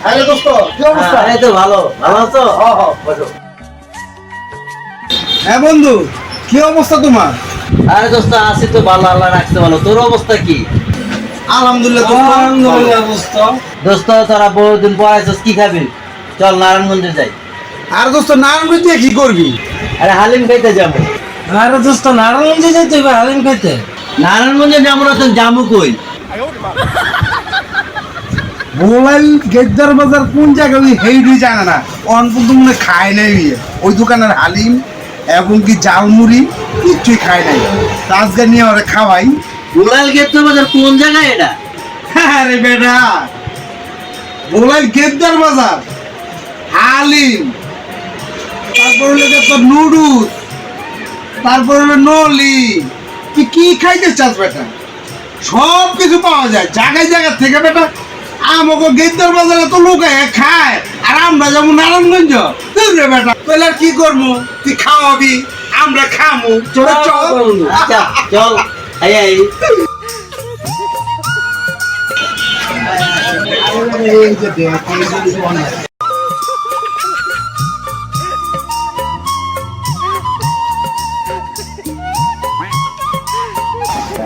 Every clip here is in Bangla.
আরে দোস্ত কি অবস্থা? এই তো ভালো আছো? বসো। হ্যাঁ বন্ধু, কি অবস্থা তোমার? আরে দোস্ত আছি তো ভালো, আল্লাহ রাখতে ভালো। তোর অবস্থা কি? আলহামদুলিল্লাহ দোস্ত। আলহামদুলিল্লাহ দোস্ত। দোস্ত তোরা বহুদিন পর আইছিস, কি খাবি? চল নারায়ণগঞ্জে যাই। আর দোস্ত নারায়ণগঞ্জ দিয়ে কি করবি? আরে হালিম খাইতে যাবো। আরে দোস্ত নারায়ণগঞ্জে যাইতে হবে হালিম খাইতে। নারায়ণগঞ্জে যাবো না তো জামু কই? মোবাইল গেদ্দার বাজার কোন জায়গায় ওই হেইডি জানে না, অনপর্যন্ত মনে হয় খায় নাই ওই দোকানের হালিম এবং কি জালমুড়ি কিচ্ছুই খায় নাই। আজকে নিয়ে ওরা খাওয়াই। গোলাল গেদ্দার বাজার কোন জায়গায় এটা? আরে বেটা, মোবাইল গেদ্দার বাজার হালিম, তারপর হলো তোর নুডলস, তারপর হলো নলি। তুই কি খাইতে চাস বেটা? সব কিছু পাওয়া যায় জায়গায় জায়গা থেকে বেটা। আমাকে গেদ্দার বাজারে তো লোকে খায়, আর আমরা যাবো নারায়ণগঞ্জ। তুই রে বেটা, তাহলে আর কি করবো? তুই খাওয়াবি, আমরা খামু। চল চল। আচ্ছা চল। এই এই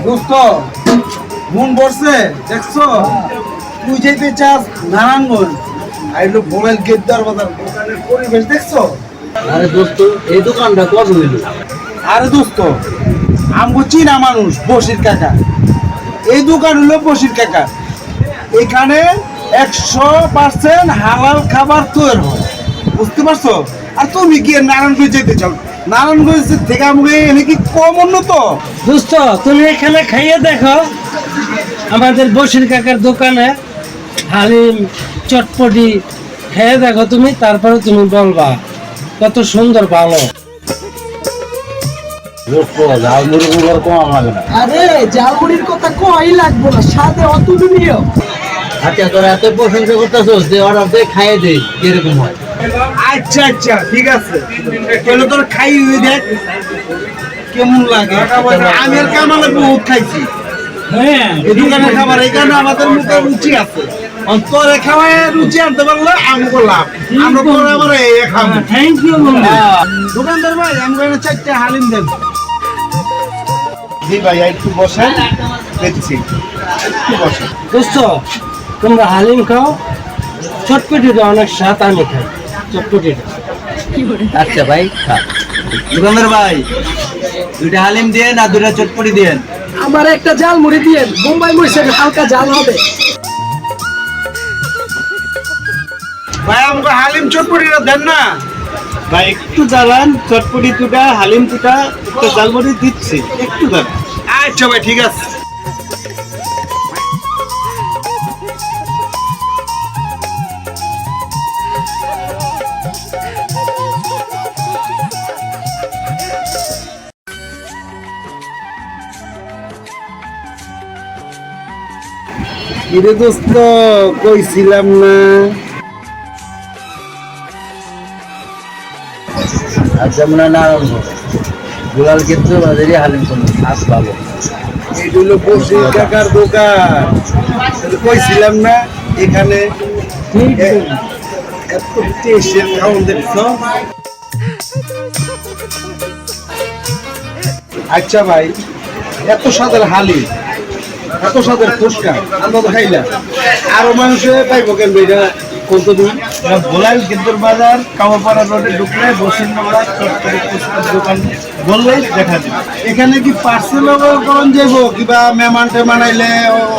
দোস্ত মন পড়ছে দেখছো? তুই যেতে চাস নারায়ণগঞ্জ, আইলো মোবাইল গেদ্দার বাজার দোকানের পরিবেশ দেখছো? আরে দোস্ত এই দোকানটা কত হইল? আরে দোস্ত, আমগো চীনা মানুষ বশির কাকা, এই দোকান হলো বশির কাকা। এখানে 100% হালাল খাবার তৈরি হয়, বুঝতে পারছো? আর তুমি কি নারায়ণগঞ্জ যেতে চাও? নারায়ণগঞ্জ থেকে আমাকে এনে কি কম উন্নত? দোস্ত তুমি এখানে খাইয়ে দেখো আমাদের বসির কাকার দোকানে হালিম চটপটি খেয়ে দেখো তুমি, তারপরে তুমি বলবা কত সুন্দর ভালো। ঝালমুড়ি গুলো কম লাগে না। আরে জালমুড়ির কথা কই লাগবো না, সাথে অতুলনীয়। আচ্ছা তোরা এত প্রশংসা করতেছস, যে অর্ডার দিয়ে খাইয়ে দে কিরকম হয়। আচ্ছা আচ্ছা ঠিক আছে, তাহলে তোর খাই দেখ কেমন লাগে। আমি আর কামালে বহুত খাইছি হ্যাঁ এই দোকানের খাবার, এই কারণে আমাদের মুখে রুচি আছে। তোরে খাওয়ায় রুচি আনতে পারলে আমি করলাম, আমরা তোর আবার খাবো। থ্যাংক ইউ বন্ধু। দোকানদার ভাই আমি 4টা হালিম দেন। জি ভাই একটু বসেন, দেখছি একটু বসেন। দোস্ত তোমরা হালিম খাও, চটপটিটা অনেক স্বাদ, আমি খাই চটপটিটা। আচ্ছা ভাই খা। দোকানদার ভাই 2টা হালিম দেন আর 2টা চটপটি দেন। আমার একটা জালমুড়ি দিয়ে, বোম্বাই মরিচের হালকা জাল হবে। ভাই আমাকে হালিম চটপটিটা দেন না। ভাই একটু জ্বালান, চটপটি দুটা, হালিম দুটা, একটা জালমুড়ি দিচ্ছি, একটু দেন। আচ্ছা ভাই ঠিক আছে। কিরে দোস্ত, কইছিলাম না? আচ্ছা মনে হয় নারায়ণগঞ্জ গোলাল গেদ্দার বাজারে হালিম কোনো স্বাদ ভালো। এটা হলো বসির কাকার দোকান, কইছিলাম না? এখানে এত টেস্টের খাওয়ান দেখছো? আচ্ছা ভাই, এত স্বাদের হালিম, এত স্বাদের ফুচকা আমরা তো খাইলাম, আরো মানুষে পাইবো কেন? এটা কতদিন গোলাল গেদ্দার বাজার কামারপাড়া রোডে ঢুকলে বসিরনগর চটপটি ফুচকার দোকান বললেই দেখা যাবে। এখানে কি পার্সেল করন যাবো কিবা মেহমান টেমান আইলে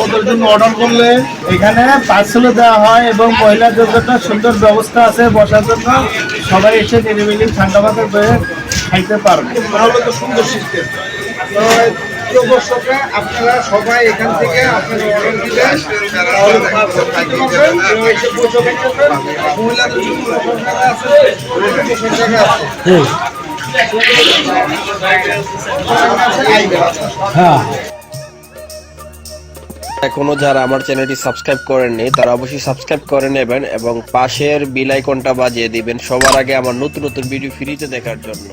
ওদের জন্য অর্ডার করলে? এখানে পার্সেলও দেওয়া হয় এবং মহিলার জন্য সুন্দর ব্যবস্থা আছে বসার জন্য, সবাই এসে নিরিবিলি ঠান্ডা মাথায় বসে খাইতে পারবে। তাহলে তো সুন্দর সিস্টেম। প্রিয় দর্শকরা, আপনারা সবাই এখান থেকে আপনারা অর্ডার দিবেন, তাহলে পারবেন, এসে বসে থাকবেন। মহিলাদের জন্য বসার জায়গা আছে, বসার জায়গা আছে। হ্যাঁ এখনো যারা আমার চ্যানেলটি সাবস্ক্রাইব করেননি তারা অবশ্যই সাবস্ক্রাইব করে নেবেন এবং পাশের বেল আইকনটা বাজিয়ে দিবেন সবার আগে আমার নতুন নতুন ভিডিও ফ্রিতে দেখার জন্য।